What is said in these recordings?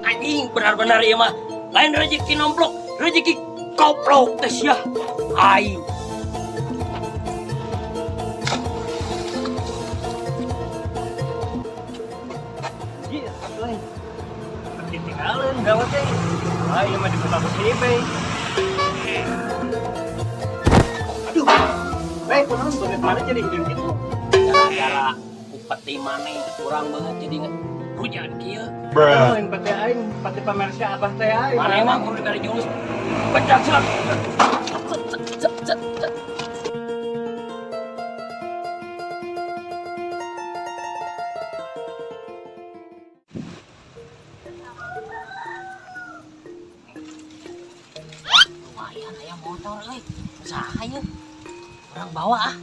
Anjing benar-benar ya mah. Lain rezeki nomplok, rezeki koplok teh sia. Aing. Iya, lain. Ketinggalan gawat teh. Ah, ieu mah dibuka sih, Be. Aduh. Baik, kunaon bener mana jadi hidup gitu. Gara-gara upeti maneh kurang banget jadi hujan kieu. Oh, yang pati aing, pati pamer si abah teh aing. Maneh mah kudu diberi jurus pencak silat. Lumayan aya motor euy. Saha ieu? Urang bawa ah.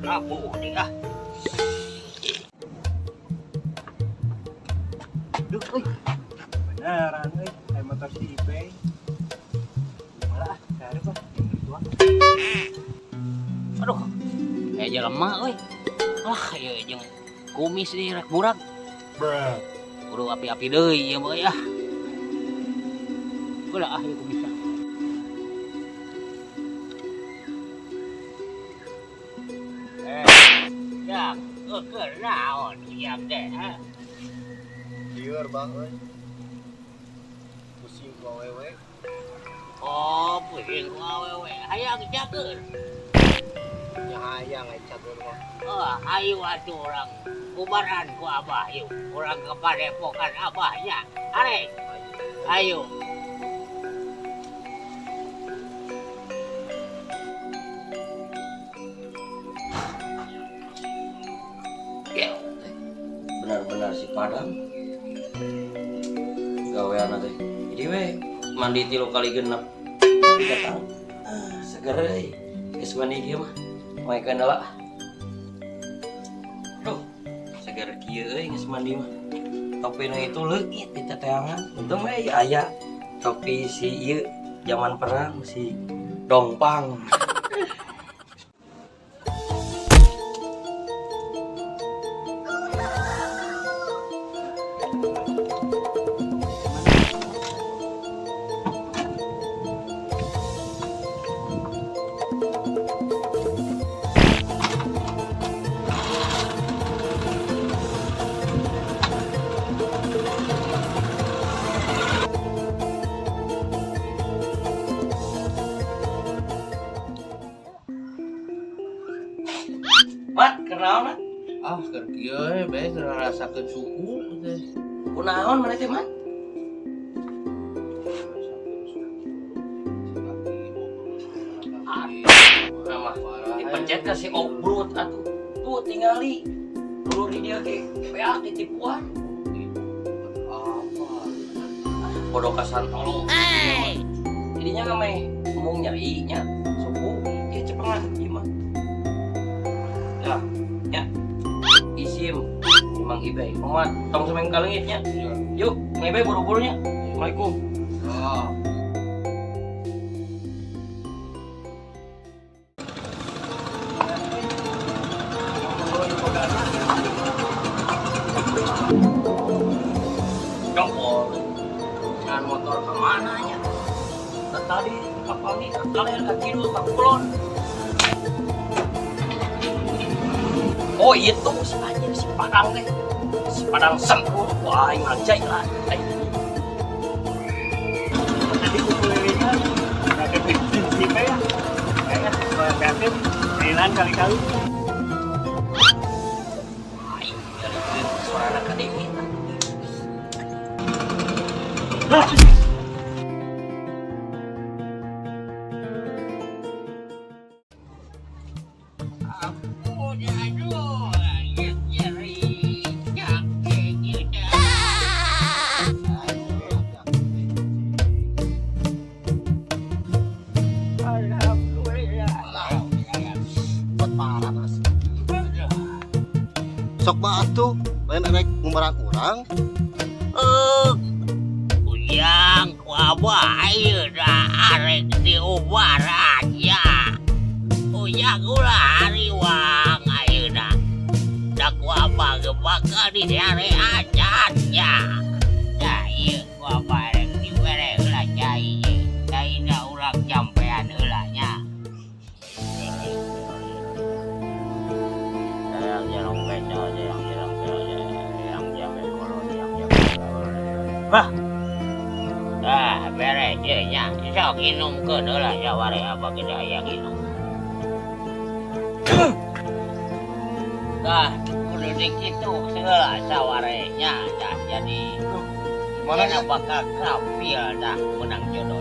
Rabu nih ah. Duh, euy. Beneran euy, aya motor si Ibe. Malah, cari kok. Aduh. Jelema euy. Wah, ieu jeung kumis di rek murag. Kudu api-api deui ieu mah ya. Kulah ah ieu kumis. Ya, keur naon diam deh ha. Liur bang, euy. Pusing ku awewe. Oh, pusing ku awewe. Hayang jageun. Ya hayang ai cagur mah. Oh, ayo atuh urang kubaran ku abah yuk. Urang ke padepokan abahnya. Are. Ayo. Ya, benar-benar si Padang gawean teh. Jadi we mandi 3 kali genep. Datang. Seger euy. Geus mandi kieu mah. Moe kendala. Duh, seger kieu euy geus mandi mah. Topina itu leungit di teteangan. Untung we aya topi si ieu zaman perang si Dongpang. Mat, kenaon mat? Ah, keur kieu we bae ngarasakeun suku teh. Kunaon mana teh mat? Nama dipencet ke si obrut atuh. Tuh tingali. Dulu di dia ke PA titipuan. Apa? Bodoh kasan tolong. Jadinya ngameh ngomong nyai nya suku ya cepengan gimana? Ya. Isim Mang Ibe. Muhammad tong semeng kalengitnya. Yuk, Mang Ibe buru-burunya. Assalamualaikum. Oh. Jongkol. Dengan motor kemana nya? Tadi kapal ini kalian ke kidul ke kulon. Oh itu si anjir si Padang teh. Si Padang sempur. Wah yang anjay lah. Tadi ku kelilingan, ada bensin si Ibe ya. Kayaknya kreatif, kelilingan kali-kali. Wah ini dari suara anak akademi. Sok batu, lain rek ngumaran urang. Yang wabah ayo dah arek diubar aja. Uyang ulah hari wang ayo dah. Dak wabah gebaka di hari aja ya. Ya iya wabah arek dibere ulah cai. Cai na urang jampean ulahnya. Yang jarang beca aja yang jampe koloni yang jampe. Bah. Beres je nya. Sok inum ke lah jaware apa kita aya inum. Kudu dikitu segala saware nya dah jadi. Mana bakal kapil dah menang jodoh.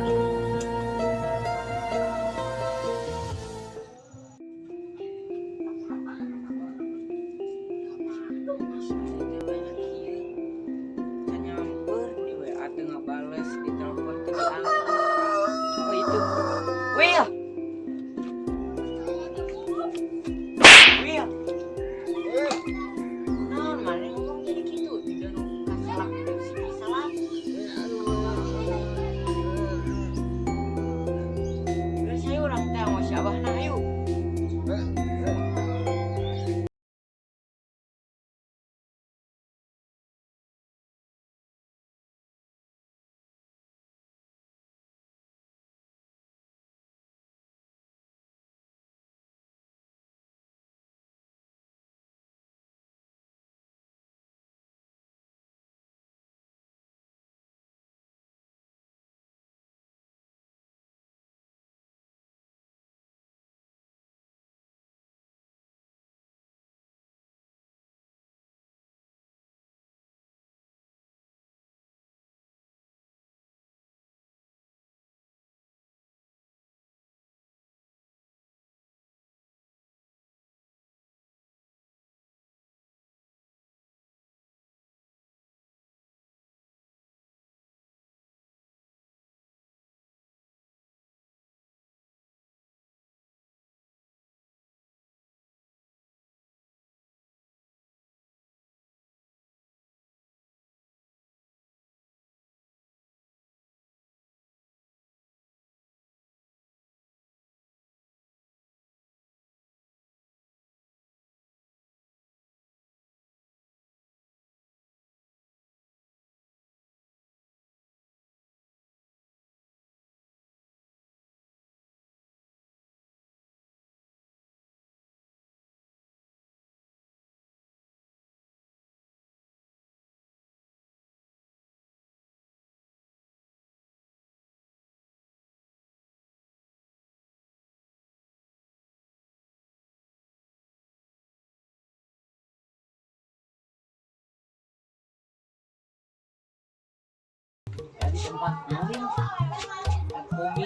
Di tempat maling hobi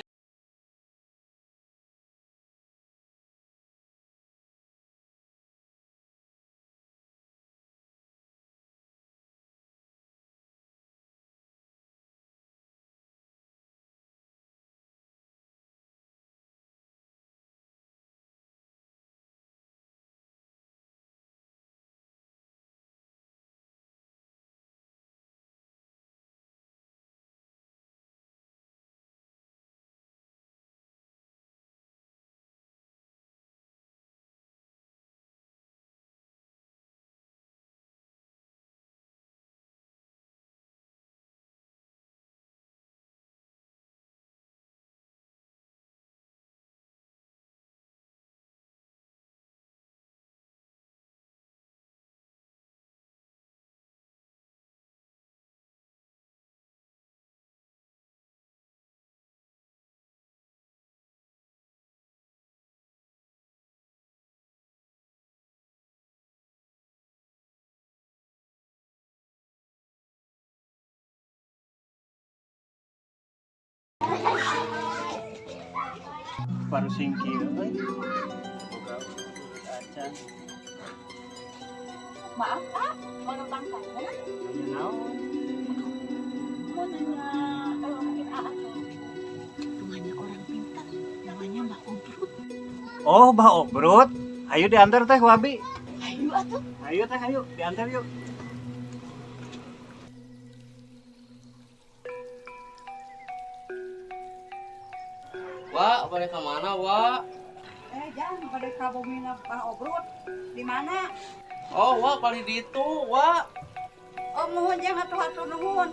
Baru singkir euy. Acan. Maaf Pak, mau numpang saya? Aya naon? Mau nanya lamakin AA tuh. Rumahnya orang pintar, namanya Mbak Obrut. Oh, Mbak Obrut. Ayo diantar teh Wabi. Ayo atuh. Ayo teh, ayo diantar yuk. Wak, balik ke mana, Wak? Jangan pada kabomina Pak Obrut. Di mana? Oh, Wak, paling di itu, Wak. Oh, mohon jangan atuh nuhun.